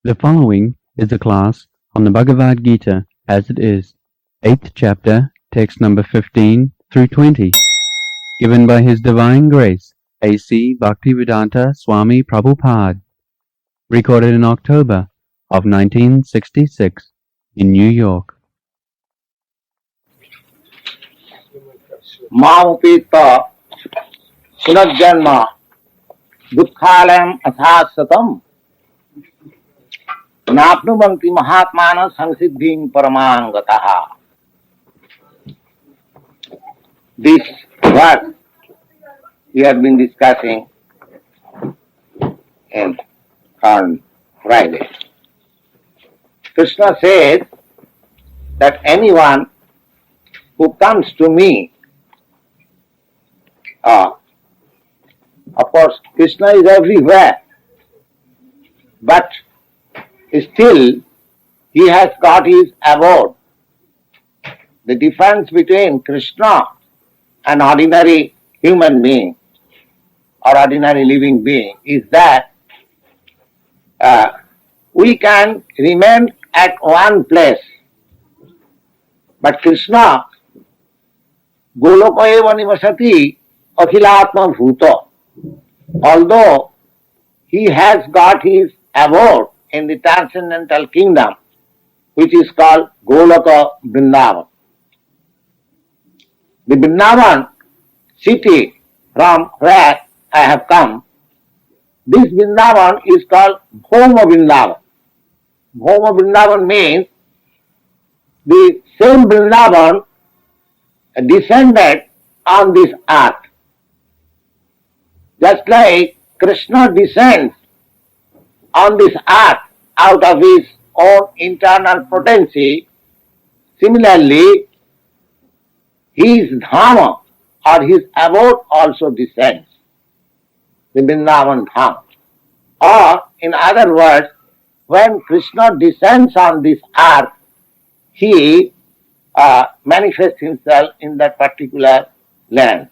The following is a class on the Bhagavadgita as it is, 8th chapter, text number 15 through 20, given by His Divine Grace, A.C. Bhaktivedanta Swami Prabhupada, recorded in October of 1966 in New York. Maupita punarjanma dukkhalayam athasatam napnuvanti mahatmana samsiddhim paramangataha. This verse we have been discussing on Friday. Krishna says that anyone who comes to me, of course Krishna is everywhere, but still he has got his abode. The difference between Krishna and ordinary human being or ordinary living being is that we can remain at one place, but Krishna Goloka eva nivasati akhilatma bhuta. Although he has got his abode in the transcendental kingdom, which is called Goloka Vrindavan. The Vrindavan city from where I have come, this Vrindavan is called Bhoma Vrindavan. Bhoma Vrindavan means the same Vrindavan descended on this earth. Just like Krishna descends on this earth out of his own internal potency, similarly his Dhamma or his abode also descends, the Vrindavan Dham. Or in other words, when Krishna descends on this earth, he manifests himself in that particular land.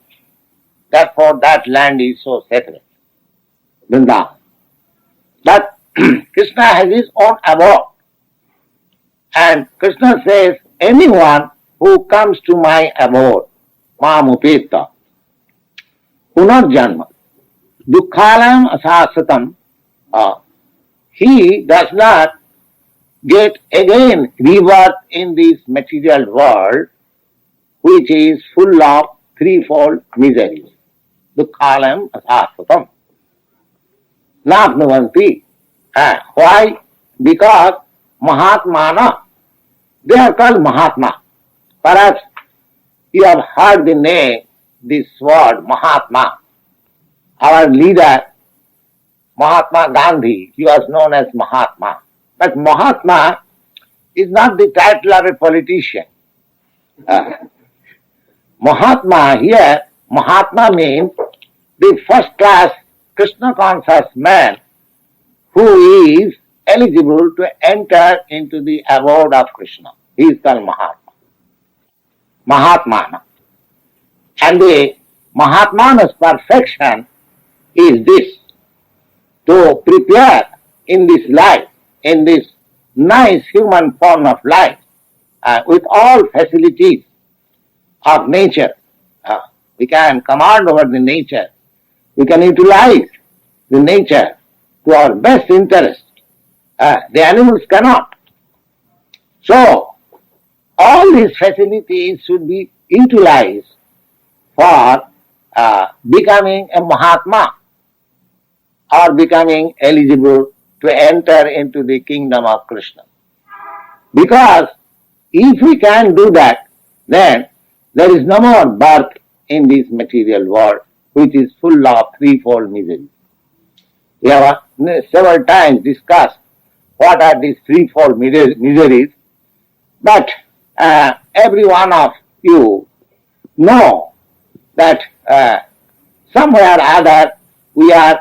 Therefore that land is so sacred, Vrindavan. But Krishna has his own abode. And Krishna says, anyone who comes to my abode, mamupeta, punarjanma, dukkhalayam asasatam, he does not get again rebirth in this material world, which is full of threefold miseries. Dukkhalayam asasatam. Napnuvanti. Why? Because Mahatmana, they are called Mahatma. Perhaps you have heard the name, this word Mahatma. Our leader, Mahatma Gandhi, he was known as Mahatma. But Mahatma is not the title of a politician. Mahatma here, Mahatma means the first class Krishna conscious man who is eligible to enter into the abode of Krishna. He is called Mahatma. Mahatmana. And the Mahatmana's perfection is this: to prepare in this life, in this nice human form of life, with all facilities of nature. We can command over the nature. We can utilize the nature to our best interest. The animals cannot. So, all these facilities should be utilized for becoming a Mahatma or becoming eligible to enter into the kingdom of Krishna. Because if we can do that, then there is no more birth in this material world, which is full of threefold misery. We have several times discussed what are these threefold miseries, but every one of you know that somewhere or other we are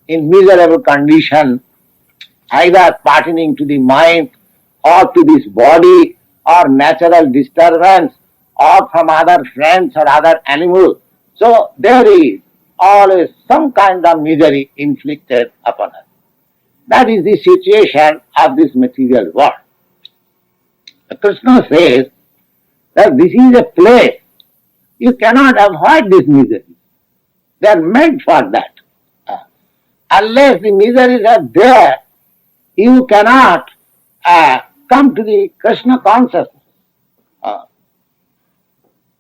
in miserable condition, either pertaining to the mind or to this body or natural disturbance or from other friends or other animals. So there is always some kind of misery inflicted upon us. That is the situation of this material world. Krishna says that this is a place. You cannot avoid this misery. They are meant for that. Unless the miseries are there, you cannot come to the Krishna consciousness.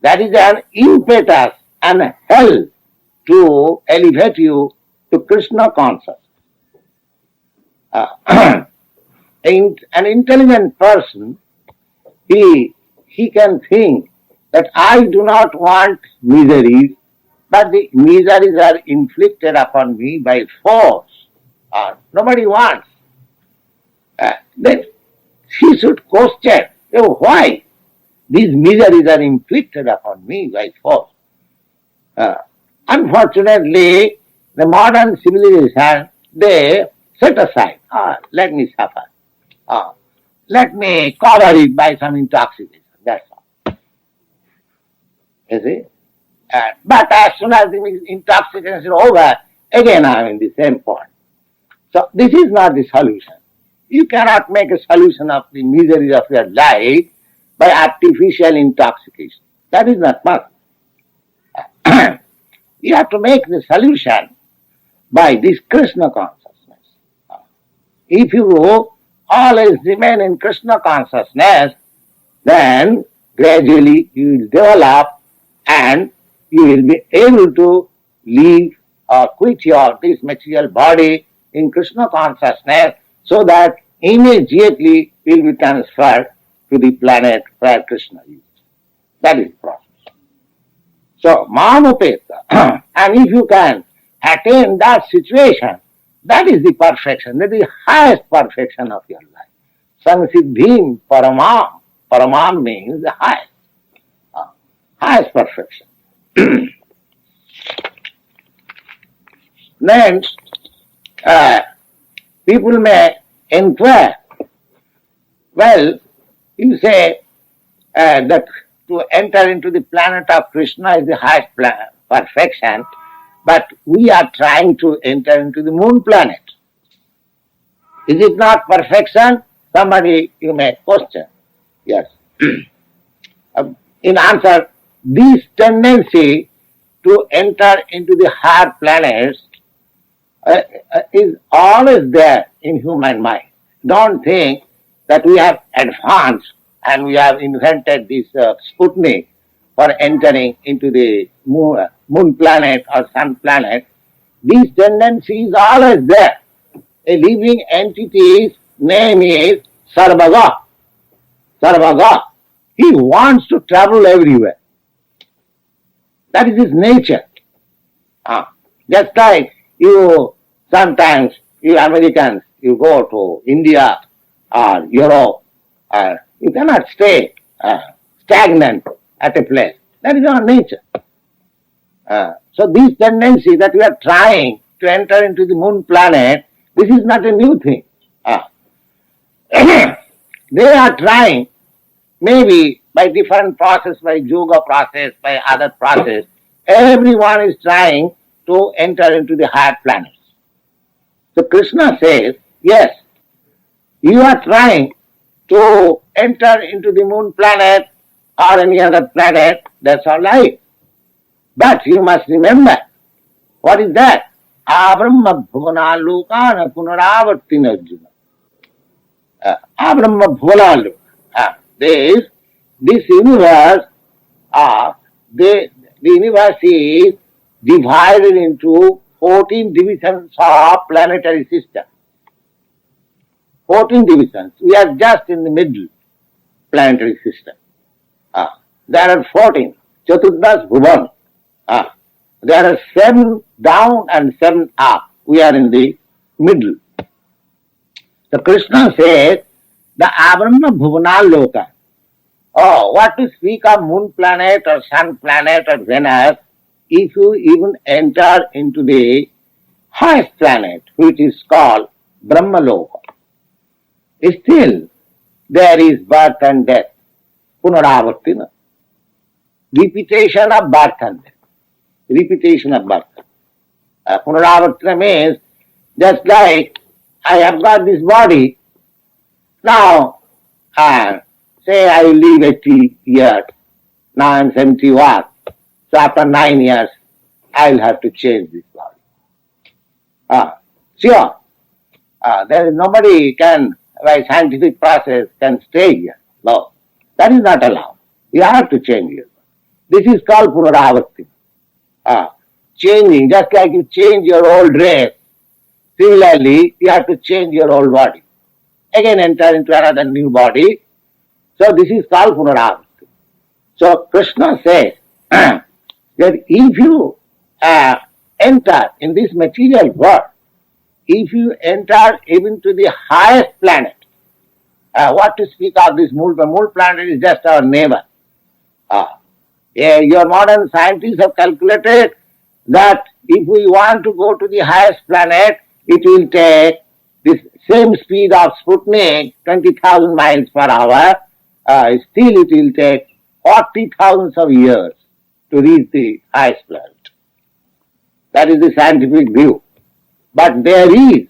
That is an impetus and help to elevate you to Krishna consciousness. An intelligent person, he can think that I do not want miseries, but the miseries are inflicted upon me by force. Nobody wants. Then he should question, why these miseries are inflicted upon me by force. Unfortunately, the modern civilization, they set aside, let me suffer. Let me cover it by some intoxication. That's all. You see? But as soon as the intoxication is over, again I am in the same point. So this is not the solution. You cannot make a solution of the miseries of your life by artificial intoxication. That is not possible. You have to make the solution by this Krishna consciousness. If you always remain in Krishna consciousness, then gradually you will develop and you will be able to leave or quit this material body in Krishna consciousness, so that immediately will be transferred to the planet where Krishna is. That is the process. So, Mamupeta, and if you can attain that situation, that is the perfection, that is the highest perfection of your life. Samsiddhim paramam. Paramam means the highest. Highest perfection. Then, people may inquire, well, you say that to enter into the planet of Krishna is the highest perfection, but we are trying to enter into the moon planet. Is it not perfection? Somebody, you may question. Yes. In answer, this tendency to enter into the higher planets is always there in human mind. Don't think that we have advanced and we have invented this Sputnik for entering into the moon planet or sun planet. This tendency is always there. A living entity's name is Sarvaga. Sarvaga. He wants to travel everywhere. That is his nature. Just like sometimes you Americans, you go to India or Europe, you cannot stay stagnant at a place. That is our nature. So this tendency that we are trying to enter into the moon planet, this is not a new thing. They are trying, maybe by different process, by yoga process, by other process, everyone is trying to enter into the higher planets. So Krishna says, yes, you are trying to enter into the moon planet or any other planet, that's all right. But you must remember, what is that? Abrahma bhuvana lokana punaravartina arjuna. Abrahma bhuvana lokana. This universe, the universe is divided into 14 divisions of planetary system. 14 divisions. We are just in the middle planetary system. There are 14. Chaturdas bhuvan. There are 7 down and 7 up. We are in the middle. So Krishna says, the Abrahma bhuvana loka. What to speak of moon planet or sun planet or Venus, if you even enter into the highest planet, which is called Brahmaloka, still there is birth and death, punaravartina, repetition of birth and death, repetition of birth. Punaravartina means just like I have got this body, now say I will live 80 years, now I am 71, so after 9 years I will have to change this body. Sure, there is nobody can, by scientific process, can stay here. No, that is not allowed. You have to change your body. This is called punaravritti. Changing, just like you change your old dress, similarly, you have to change your old body. Again enter into another new body. So this is called punaravritti. So Krishna says that if you enter in this material world, if you enter even to the highest planet, what to speak of this Mool planet is just our neighbor. Your modern scientists have calculated that if we want to go to the highest planet, it will take this same speed of Sputnik, 20,000 miles per hour, still it will take 40,000 of years to reach the highest planet. That is the scientific view. But there is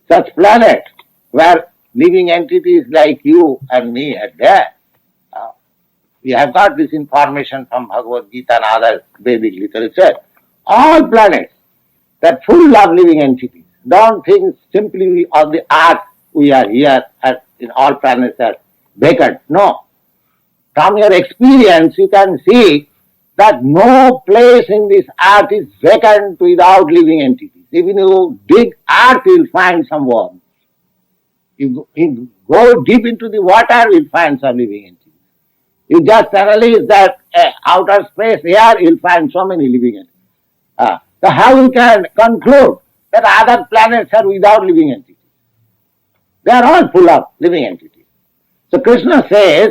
such planet where living entities like you and me are there. We have got this information from Bhagavad-gita and other Vedic literature. All planets that are full of living entities. Don't think simply on the earth we are here and in all planets are vacant. No. From your experience you can see that no place in this earth is vacant without living entities. Even you dig earth, you will find some worms. You go deep into the water, you will find some living entities. You just analyze that outer space here, you will find so many living entities. So how we can conclude that other planets are without living entities? They are all full of living entities. So Krishna says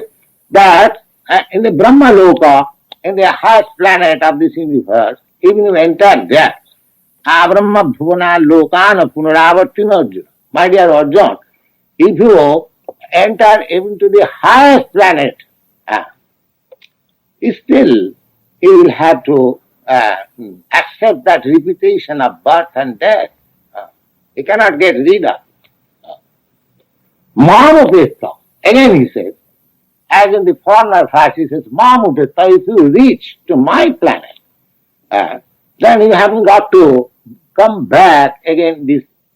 that in the Brahma Loka, in the highest planet of this universe, even you enter there, Brahma Bhuvana Lokana Punaravartina Arjuna. My dear Arjuna, if you enter even to the highest planet, still you will have to accept that repetition of birth and death. You cannot get rid of it. Mamupetta. Again he says, as in the former verse, he says, Mamupetta, if you reach to my planet, then you haven't got to come back again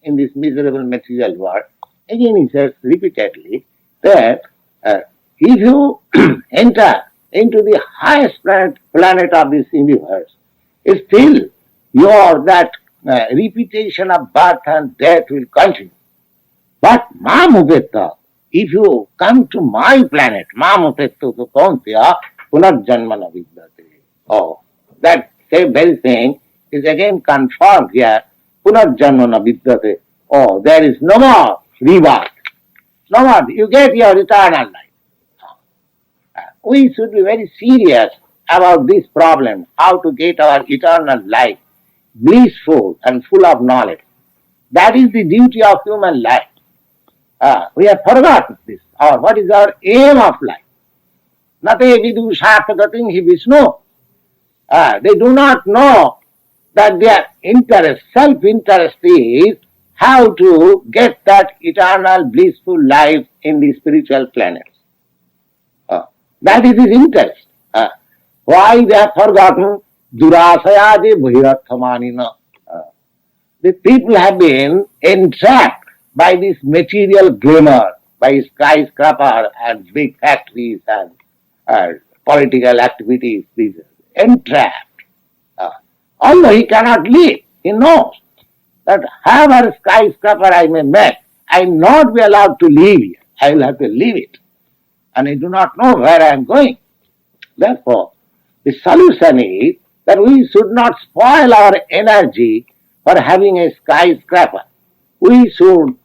in this miserable material world. Again he says repeatedly that if you enter into the highest planet of this universe, still that repetition of birth and death will continue. But Mamupetta, if you come to my planet, Mamupetta to Kauntya, Punarjanmana Vidyate. Oh, that same very thing is again confirmed here, Punarjanmana Vidyate. Oh, there is no more rebirth. No more, you get your eternal life. We should be very serious about this problem, how to get our eternal life blissful and full of knowledge. That is the duty of human life. We have forgotten this. What is our aim of life? Nate vidu sarthagatim hi Vishnu. They do not know that their interest, self-interest is how to get that eternal blissful life in the spiritual planets. That is his interest. Why they have forgotten? Durasayade bhirarthamanina. The people have been entrapped by this material glamour, by skyscraper and big factories and political activities. These are entrapped. Although he cannot live, he knows that however skyscraper I may make, I will not be allowed to live here. I will have to leave it. And I do not know where I am going. Therefore, the solution is that we should not spoil our energy for having a skyscraper. We should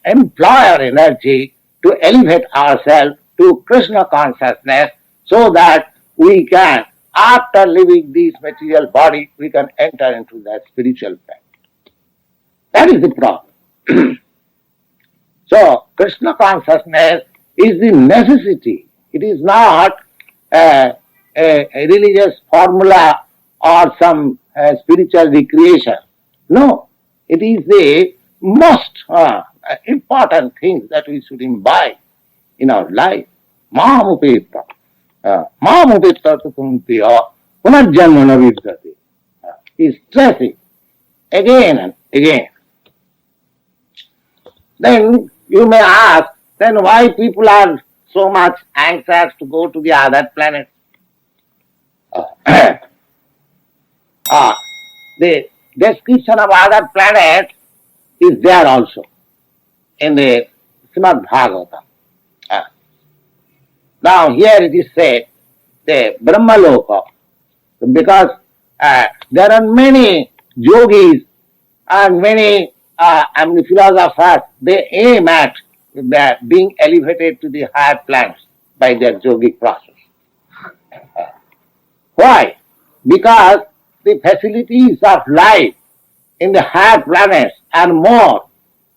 employ our energy to elevate ourselves to Krishna consciousness so that we can, after leaving this material body, we can enter into that spiritual path. That is the problem. So, Krishna consciousness is the necessity. It is not a religious formula or some spiritual recreation. No, it is the most important things that we should imbibe in our life. Mamupeta. Mamupeta tukuntiya punarjanmana vidyate. He is stressing again and again. Then you may ask, then why people are so much anxious to go to the other planet? The description of other planets is there also in the Srimad Bhagavatam. Now here it is said, the Brahmaloka, because there are many yogis and many philosophers, they aim at being elevated to the higher planets by their yogic process. Why? Because the facilities of life in the higher planets are more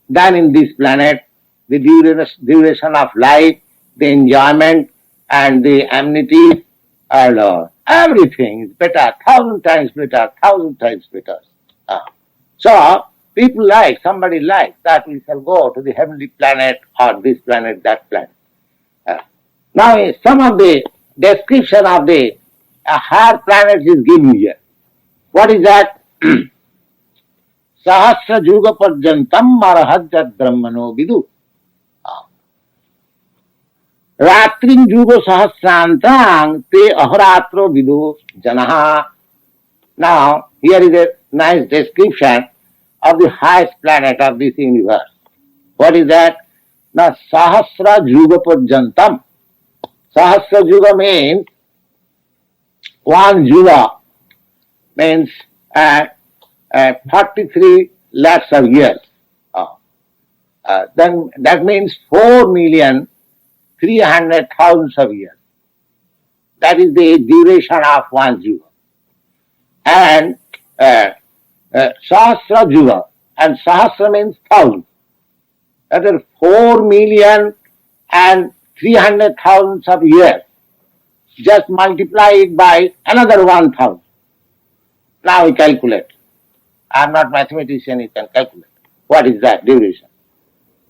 than in this planet. The duration of life, the enjoyment and the amenities and everything is better, 1,000 times better, 1,000 times better. So people like, somebody likes that we shall go to the heavenly planet or this planet, that planet. Now some of the description of the higher planets is given here. What is that? Sahasra juga parjantam arahajat brahmano vidu. Ratrin juga sahasrantang te ahoratro vidu janaha. Now, here is a nice description of the highest planet of this universe. What is that? Now, sahasra juga parjantam. Sahasra juga means one juga means 43 lakhs of years. Then that means 4,300,000 of years. That is the duration of one juga. And Sahasra juga, and Sahasra means 1,000. That is 4,300,000 of years. Just multiply it by another 1,000. Now we calculate. I am not mathematician, you can calculate. What is that duration?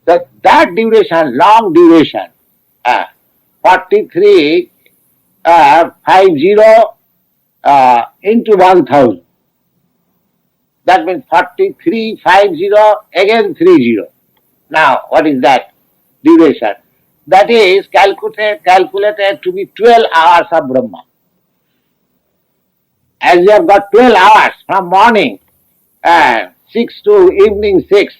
That duration, long duration, 43, 50 into 1,000. That means 43, 50, again 30. Now, what is that duration? That is calculated to be 12 hours of Brahma. As you have got 12 hours from morning 6 to evening 6.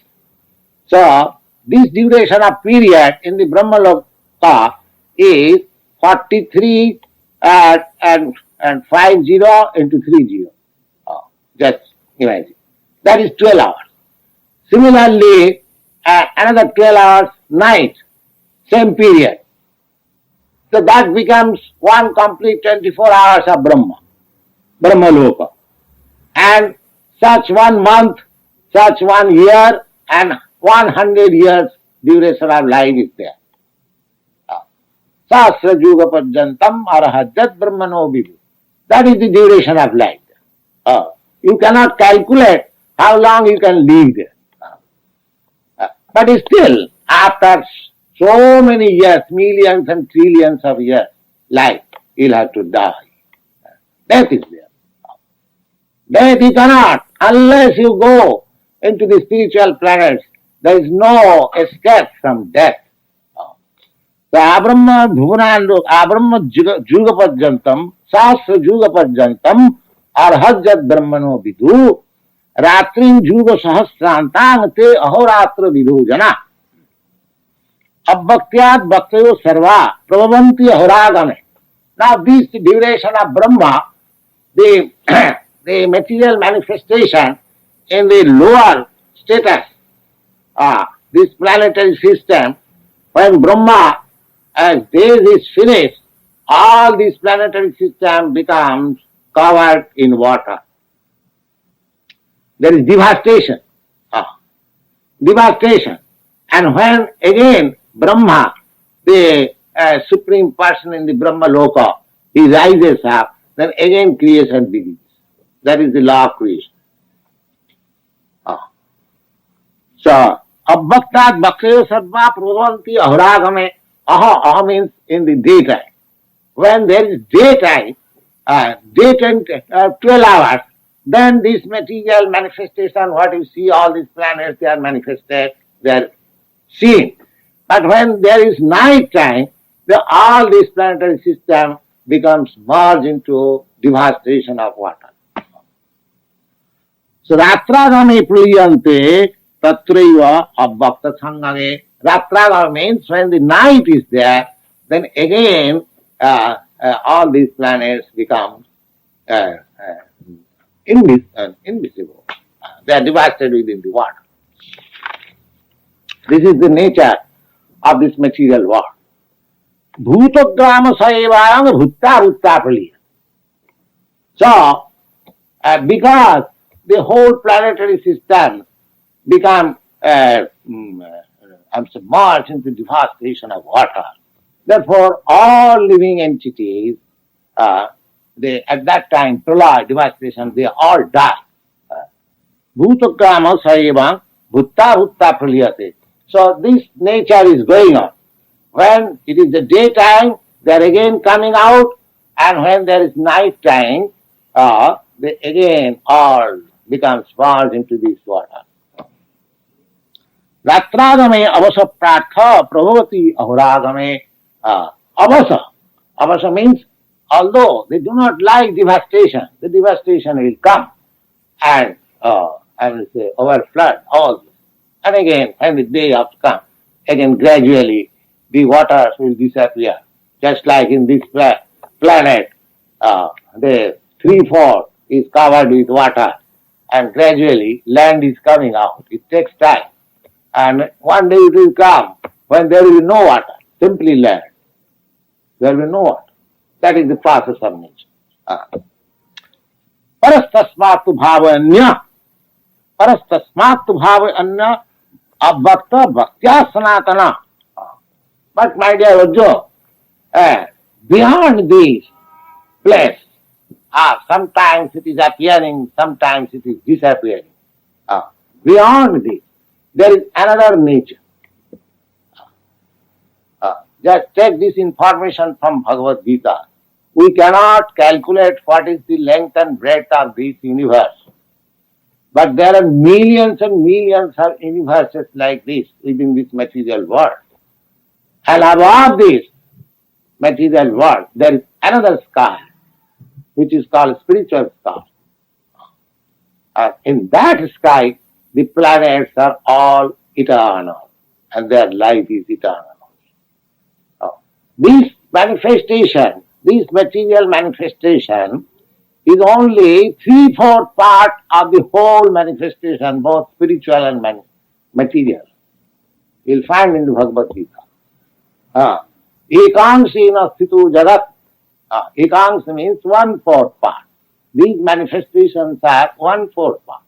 So, this duration of period in the Brahmaloka is 43 and 50 into 30. Just imagine. That is 12 hours. Similarly, another 12 hours night, same period. So that becomes one complete 24 hours of Brahmaloka. And such 1 month, such 1 year, and 100 years duration of life is there. Sahasra juga parjantam arahajat brahmano vidu. That is the duration of life. You cannot calculate how long you can live there. But still, after so many years, millions and trillions of years, life, you'll have to die. Death is there. Death you cannot, unless you go into the spiritual planets, there is no escape from death. So abrahma juga parjantam, sahasra juga parjantam, arhajat brahmano vidu, ratrin juga sahasrantang te ahoratra vidu jana. Abbhaktyat bhaktayo sarva prabhavanti ahoragame. Now this duration of Brahma, the material manifestation in the lower status, this planetary system, when Brahma, as days is finished, all this planetary system becomes covered in water. There is devastation. Devastation. And when again Brahma, the supreme person in the Brahma Loka, he rises up, then again creation begins. That is the law of creation. So, abbaktat bhaktiyo sarva prabhavanti ahuragame. Aha means in the daytime. When there is daytime, daytime 12 hours, then this material manifestation, what you see, all these planets, they are manifested, they are seen. But when there is night time, all this planetary system becomes merged into devastation of water. So ratragame priyante tatraiva abbakta sangame. Ratragama means when the night is there, then again all these planets become invisible. They are devastated within the water. This is the nature of this material world. Bhutograma saevayam bhutta bhutta praliya. So, because the whole planetary system become submerged into devastation of water, therefore all living entities, they at that time, pralaya, devastation, they all die. Bhutograma saevayam bhutta bhutta praliyate. So this nature is going on. When it is the daytime, they are again coming out, and when there is night time, they again all become swallowed into this water. Ratragame avasa pratha prabhavati ahuragame avasa. Avasa means although they do not like devastation, the devastation will come and I will say overflood all this. And again, when the day of come, again gradually the waters will disappear. Just like in this planet, the 3/4 is covered with water, and gradually land is coming out. It takes time. And one day it will come when there will be no water, simply land. There will be no water. That is the process of nature. Parastasmatu bhavanya. Parastasmatu bhavanya abbakta bhaktya sanatana. But my dear Rajo, beyond this place, sometimes it is appearing, sometimes it is disappearing. Beyond this, there is another nature. Just take this information from Bhagavad-gita. We cannot calculate what is the length and breadth of this universe. But there are millions and millions of universes like this within this material world. And above this material world, there is another sky, which is called spiritual sky. In that sky, the planets are all eternal, and their life is eternal. This manifestation, this material manifestation, is only 3/4 part of the whole manifestation, both spiritual and material. You'll find in the Bhagavad-gita. Ekangsena sthitu jagat. Ekangsa means 1/4 part. These manifestations are 1/4 part.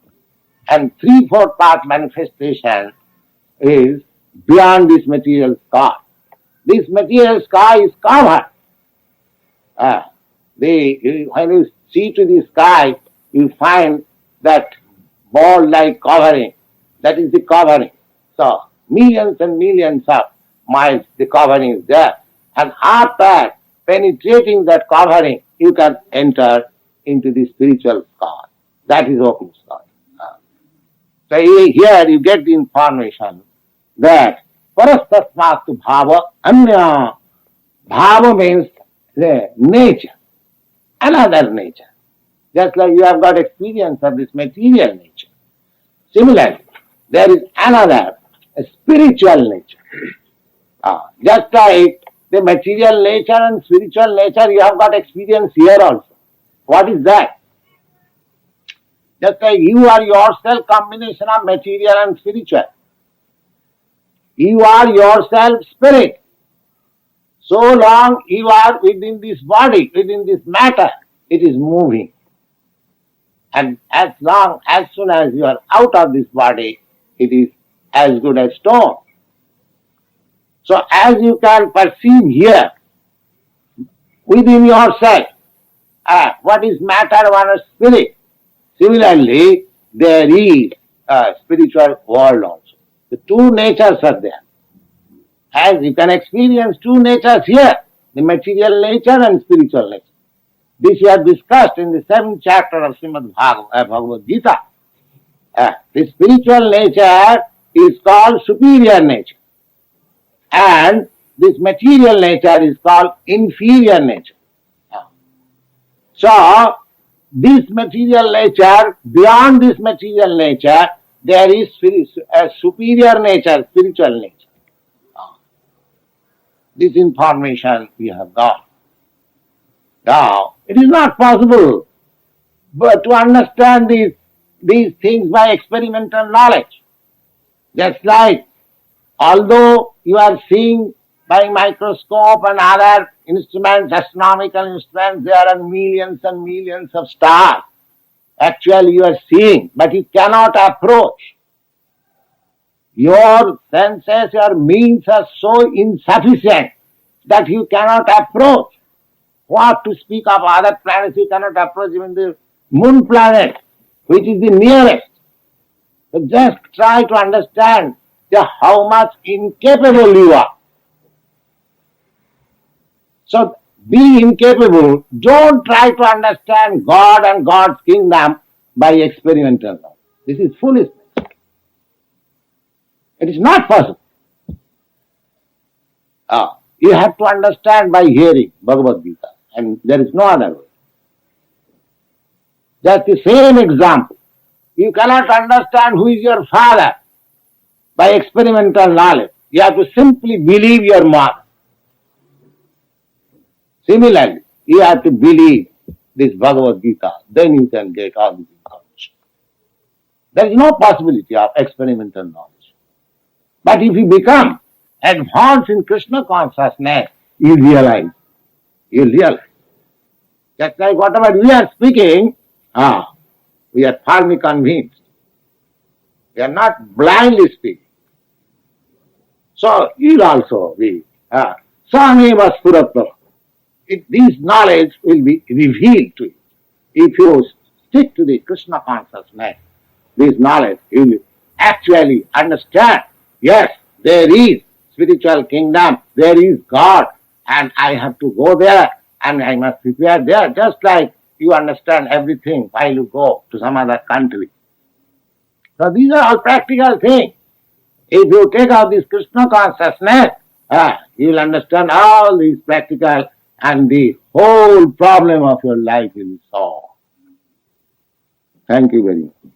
And 3/4 part manifestation is beyond this material sky. This material sky is covered. When you see to the sky, you find that ball-like covering. That is the covering. So, millions and millions of miles the covering is there. And after penetrating that covering, you can enter into the spiritual sky. That is open sky. So here you get the information that parastasmatu bhava anya. Bhava means the nature, another nature. Just like you have got experience of this material nature. Similarly, there is another, a spiritual nature. Just like the material nature and spiritual nature, you have got experience here also. What is that? Just like you are yourself combination of material and spiritual. You are yourself spirit. So long you are within this body, within this matter, it is moving. And as soon as you are out of this body, it is as good as stone. So as you can perceive here, within yourself, what is matter, what is spirit. Similarly, there is a spiritual world also. The two natures are there. As you can experience two natures here, the material nature and spiritual nature. This we have discussed in the 7th chapter of Srimad Bhagavad Gita. The spiritual nature is called superior nature, and this material nature is called inferior nature. So, this material nature, beyond this material nature, there is a superior nature, spiritual nature. This information we have got. Now, it is not possible but to understand these things by experimental knowledge. Just like, although you are seeing by microscope and other instruments, astronomical instruments, there are millions and millions of stars. Actually you are seeing, but you cannot approach. Your senses, your means are so insufficient that you cannot approach. What to speak of other planets, you cannot approach even the moon planet, which is the nearest. So just try to understand how much incapable you are. So be incapable, don't try to understand God and God's kingdom by experimental knowledge. This is foolishness. It is not possible. You have to understand by hearing Bhagavad Gita, and there is no other way. Just the same example. You cannot understand who is your father by experimental knowledge. You have to simply believe your mother. Similarly, you have to believe this Bhagavad Gita, then you can get all this information. There is no possibility of experimental knowledge. But if you become advanced in Krishna consciousness, you realize. Just like whatever we are speaking, we are firmly convinced. We are not blindly speaking. So you'll also be Sameva Spuratva. This knowledge will be revealed to you. If you stick to the Krishna consciousness, this knowledge, you will actually understand, yes, there is spiritual kingdom, there is God, and I have to go there, and I must prepare there, just like you understand everything while you go to some other country. So these are all practical things. If you take out this Krishna consciousness, you will understand all these practical, and the whole problem of your life will be solved. Thank you very much.